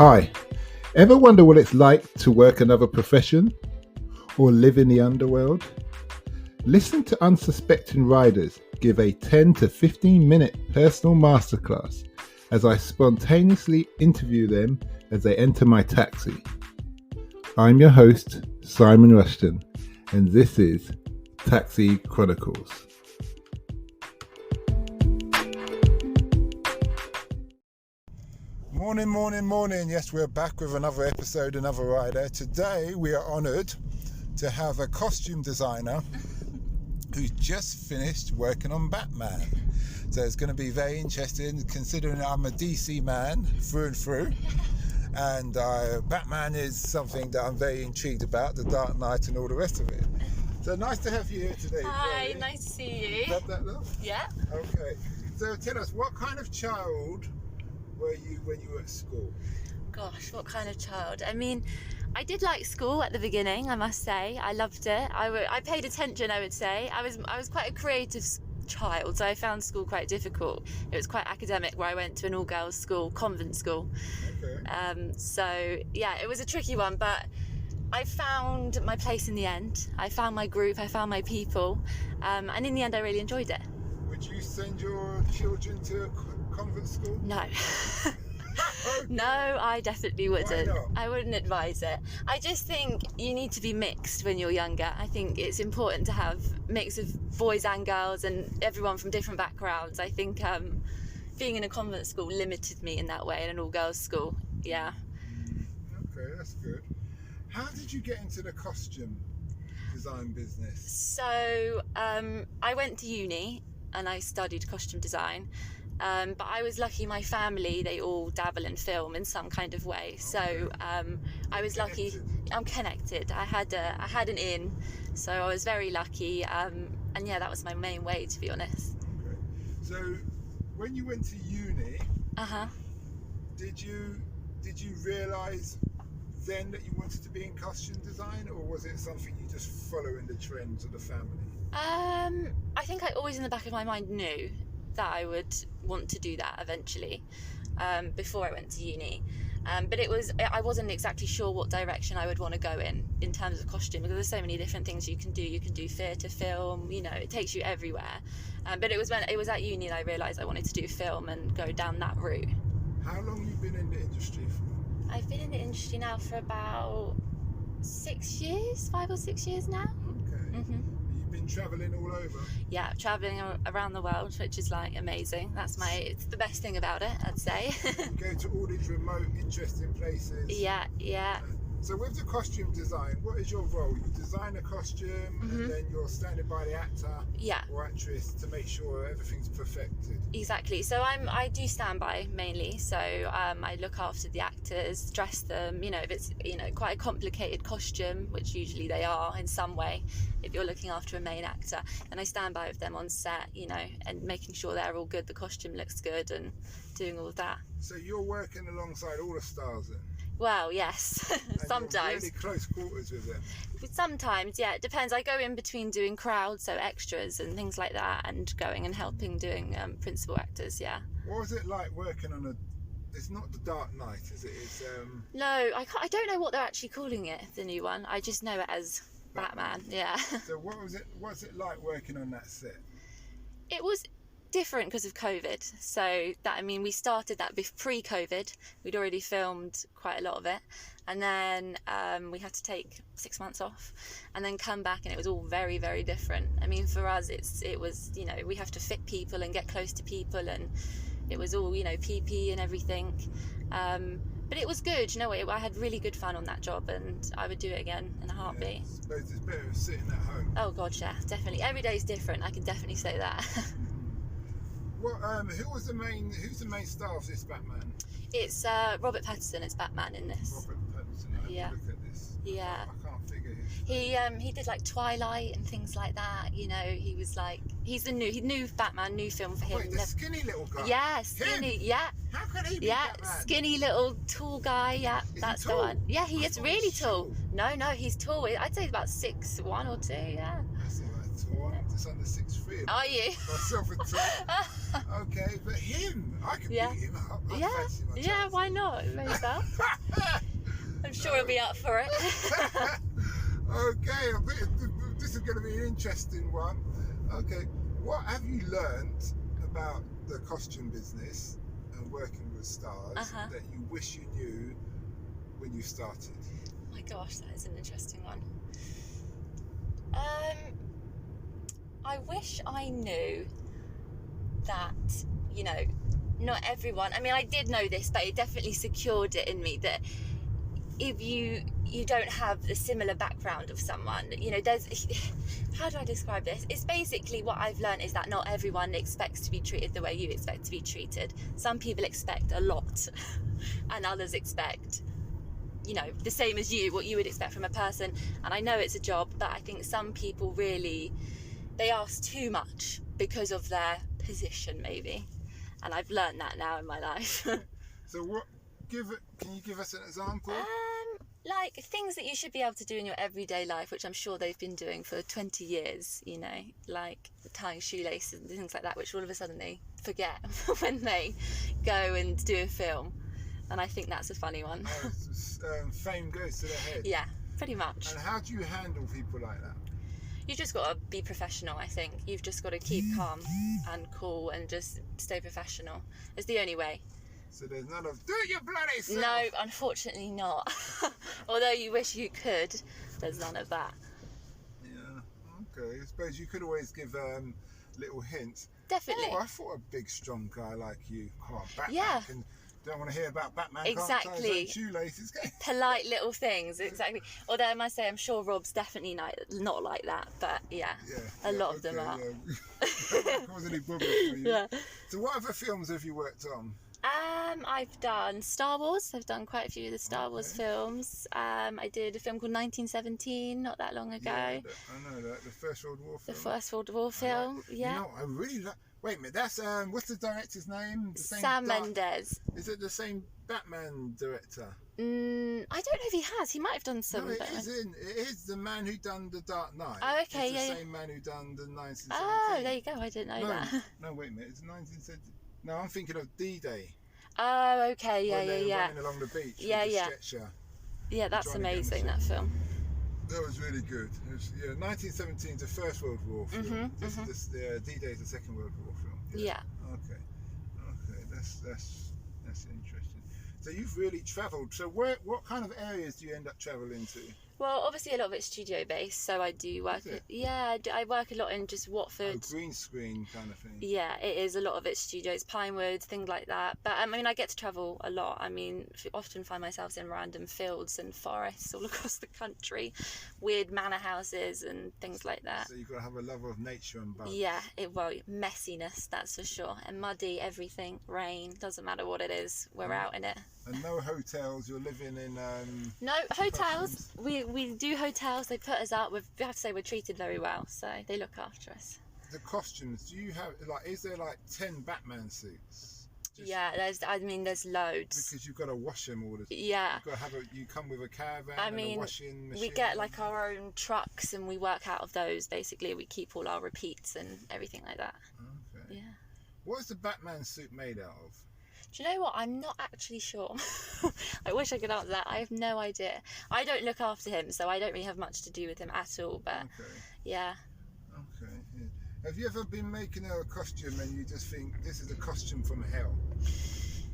Hi, ever wonder what it's like to work another profession or live in the underworld? Listen to unsuspecting riders give a 10 to 15 minute personal masterclass as I spontaneously interview them as they enter my taxi. I'm your host, Simon Rushton, and this is Taxi Chronicles. Morning. Yes, we're back with another episode, another rider. Today we are honoured to have a costume designer who's just finished working on Batman. So it's going to be very interesting, considering I'm a DC man through and through. And Batman is something that I'm very intrigued about, the Dark Knight and all the rest of it. So nice to have you here today. Hi, nice to see you. Love that, love? Yeah. Okay. So tell us, what kind of child were you when you were at school? Gosh, what kind of child? I mean, I did like school at the beginning, I must say. I loved it. I paid attention, I would say. I was quite a creative child, so I found school quite difficult. It was quite academic, where I went to an all-girls school, convent school. Okay. So, yeah, it was a tricky one, but I found my place in the end. I found my group, I found my people, and in the end I really enjoyed it. Would you send your children to a convent school? No. Okay. No, I definitely wouldn't. Why not? I wouldn't advise it. I just think you need to be mixed when you're younger. I think it's important to have a mix of boys and girls and everyone from different backgrounds. I think being in a convent school limited me in that way, in an all-girls school. Yeah. Okay, that's good. How did you get into the costume design business? So I went to uni and I studied costume design. But I was lucky, my family, they all dabble in film in some kind of way. So I was lucky. I'm connected. I had an in, so I was very lucky. And yeah, that was my main way, to be honest. Okay. So when you went to uni, did you realise then that you wanted to be in costume design, or was it something you just following the trends of the family? I think I always in the back of my mind knew that I would want to do that eventually, before I went to uni. But I wasn't exactly sure what direction I would want to go in terms of costume, because there's so many different things you can do. You can do theatre, film, it takes you everywhere. But it was when it was at uni that I realised I wanted to do film and go down that route. How long have you been in the industry for? I've been in the industry now for about 6 years, 5 or 6 years now. Okay. You've been travelling all over? Yeah, travelling around the world, which is like amazing. It's the best thing about it, I'd say. You go to all these remote, interesting places. Yeah. So with the costume design, what is your role? You design a costume and then you're standing by the actor or actress to make sure everything's perfected. Exactly. So I do stand by mainly. So I look after the actors, dress them. If it's quite a complicated costume, which usually they are in some way, if you're looking after a main actor, and I stand by with them on set, and making sure they're all good, the costume looks good, and doing all of that. So you're working alongside all the stars then? Well, yes. Sometimes. You're really close quarters with them? Sometimes, yeah, it depends. I go in between doing crowds, so extras and things like that, and going and helping doing principal actors, yeah. What was it like working on it's not the Dark Knight, is it? It's No, I don't know what they're actually calling it, the new one. I just know it as Batman, yeah. So what's it like working on that set? It was different because of COVID. So we started that pre-COVID. We'd already filmed quite a lot of it, and then we had to take 6 months off and then come back, and it was all very, very different. For us it was we have to fit people and get close to people, and it was all PP and everything, but it was good. I had really good fun on that job, and I would do it again in a heartbeat. Yeah, I suppose it's better than sitting at home. Oh god, yeah, definitely. Every day is different, I can definitely say that. Who's the main star of this Batman? It's Robert Pattinson is Batman in this. Robert Pattinson. I have to look at this. Yeah. I can't figure his. He did like Twilight and things like that. He was like he's the new Batman, new film for him. Wait, the skinny little guy. Yeah, skinny. Him? Yeah. How can he be Batman? Skinny little tall guy. Yeah, that's the one. Yeah, he is really tall. Short. No, he's tall. I'd say about 6'1" or 2". Yeah. That's not that tall. I'm just under 6'3". Are you? Myself at 2. Okay, but him, I could beat him up. I'd fancy my chances. Why not? Maybe that. I'm sure he'll be up for it. Okay, this is going to be an interesting one. Okay, what have you learned about the costume business and working with stars that you wish you knew when you started? Oh my gosh, that is an interesting one. I wish I knew that, you know, not everyone, I mean, I did know this, but it definitely secured it in me that if you don't have the similar background of someone, you know, there's, how do I describe this? It's basically what I've learned is that not everyone expects to be treated the way you expect to be treated. Some people expect a lot and others expect, you know, the same as you, what you would expect from a person. And I know it's a job, but I think some people really, they ask too much because of their position maybe. And I've learned that now in my life. So can you give us an example? Like things that you should be able to do in your everyday life, which I'm sure they've been doing for 20 years, you know, like tying shoelaces and things like that, which all of a sudden they forget when they go and do a film. And I think that's a funny one. Fame goes to the head. Yeah, pretty much. And how do you handle people like that? You've just got to be professional, I think. You've just got to keep calm and cool and just stay professional. It's the only way. So there's none of, do it your bloody self! No, unfortunately not. Although you wish you could, there's none of that. Yeah, okay. I suppose you could always give little hints. Definitely. Oh, I thought a big, strong guy like you. Come on, Batman. Yeah. Don't want to hear about Batman. Exactly. Can't tie his own shoelaces. Polite little things, exactly. Although I must say, I'm sure Rob's definitely not like that, but a lot of them are. Don't cause any problems for you. Yeah. So what other films have you worked on? I've done Star Wars. I've done quite a few of the Star Wars films. I did a film called 1917 not that long ago. Yeah, I know that. The First World War film. The First World War film, yeah. You know, I really like... Wait a minute, that's... what's the director's name? Sam Mendes. Is it the same Batman director? I don't know if he has. He might have done some. No, it is the man who done The Dark Knight. Oh, okay, it's the same man who done the 1917. Oh, there you go. I didn't know that. No, wait a minute. It's 1917. No, I'm thinking of D-Day. Oh, okay, yeah, when they're yeah. running along the beach with Yeah, the yeah. stretcher. Yeah, that's amazing, that film. That was really good. It was, 1917 is the First World War film. D-Day is the Second World War film. Yeah. Okay, that's interesting. So you've really travelled. So what kind of areas do you end up travelling to? Well, obviously a lot of it's studio based, so I do work. I work a lot in just Watford. Oh, green screen kind of thing. Yeah, it is a lot of it's studios, Pinewood, things like that. But I mean, I get to travel a lot. I mean, often find myself in random fields and forests all across the country, weird manor houses and things like that. So you've got to have a love of nature and bugs. Yeah, messiness, that's for sure, and muddy everything, rain, doesn't matter what it is, we're out in it. And no hotels. You're living in. No hotels. We do hotels. They put us up. We have to say we're treated very well, so they look after us. The costumes. Do you have is there 10 Batman suits? Yeah, there's loads. Because you've got to wash them all the time. Yeah. You've got to you come with a caravan and a washing machine. We get our own trucks and we work out of those. Basically, we keep all our repeats and everything like that. Okay. Yeah. What is the Batman suit made out of? Do you know what? I'm not actually sure. I wish I could answer that. I have no idea. I don't look after him, so I don't really have much to do with him at all. But yeah. Okay. Yeah. Have you ever been making a costume and you just think this is a costume from hell? It's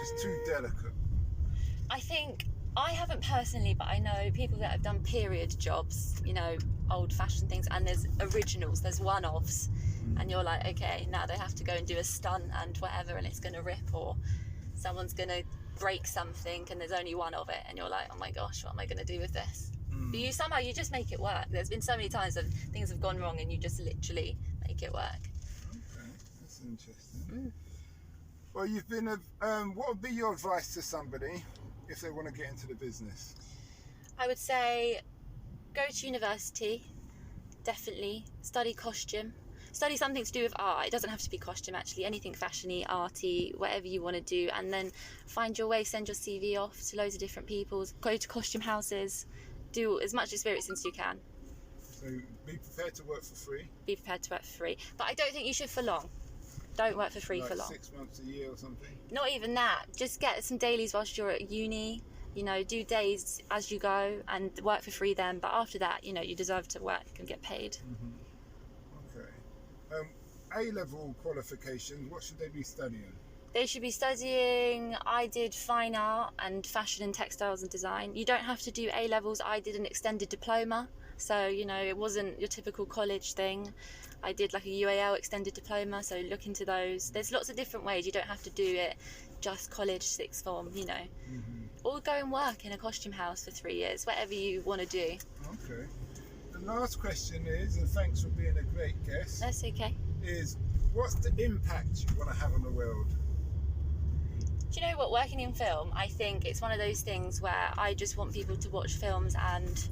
just too delicate. I think I haven't personally, but I know people that have done period jobs. You know, old-fashioned things, and there's originals. There's one-offs. And you're like, okay, now they have to go and do a stunt and whatever, and it's going to rip, or someone's going to break something and there's only one of it, and you're like, oh my gosh, what am I going to do with this? But you just make it work. There's been so many times that things have gone wrong and you just literally make it work. Okay, that's interesting. Well, you've been what would be your advice to somebody if they want to get into the business? I would say go to university, definitely. Study costume. Study something to do with art. It doesn't have to be costume, actually. Anything fashiony, arty, whatever you want to do. And then find your way, send your CV off to loads of different people. Go to costume houses. Do as much experience as you can. So be prepared to work for free. Be prepared to work for free. But I don't think you should for long. Don't work for free like for long. 6 months, a year or something? Not even that. Just get some dailies whilst you're at uni. You know, do days as you go and work for free then. But after that, you know, you deserve to work and get paid. Mm-hmm. Okay. A-level qualifications, what should they be studying? They should be studying, I did fine art and fashion and textiles and design. You don't have to do A-levels. I did an extended diploma. So, you know, it wasn't your typical college thing. I did like a UAL extended diploma, so look into those. There's lots of different ways. You don't have to do it just college, sixth form, you know. Mm-hmm. Or go and work in a costume house for 3 years, whatever you want to do. Okay. The last question is, and thanks for being a great guest. That's okay. Is what's the impact you want to have on the world? Do you know what, working in film, I think it's one of those things where I just want people to watch films and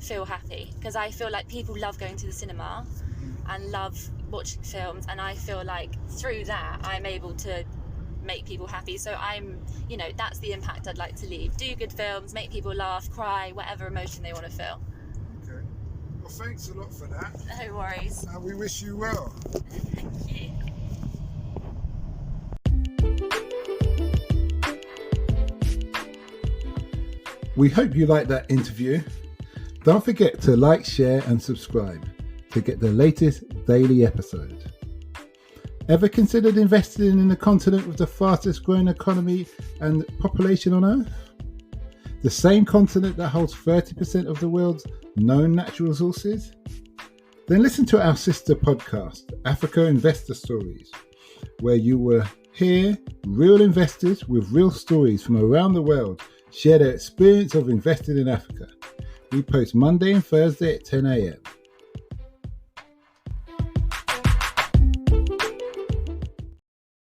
feel happy, because I feel like people love going to the cinema and love watching films, and I feel like through that I'm able to make people happy. So you know, that's the impact I'd like to leave. Do good films, make people laugh, cry, whatever emotion they want to feel. Okay. Well, thanks a lot for that. No worries. And we wish you well. Thank you. We hope you liked that interview. Don't forget to like, share and subscribe to get the latest daily episode. Ever considered investing in the continent with the fastest growing economy and population on Earth? The same continent that holds 30% of the world's known natural resources? Then listen to our sister podcast, Africa Investor Stories, where you will hear real investors with real stories from around the world share their experience of investing in Africa. We post Monday and Thursday at 10 a.m.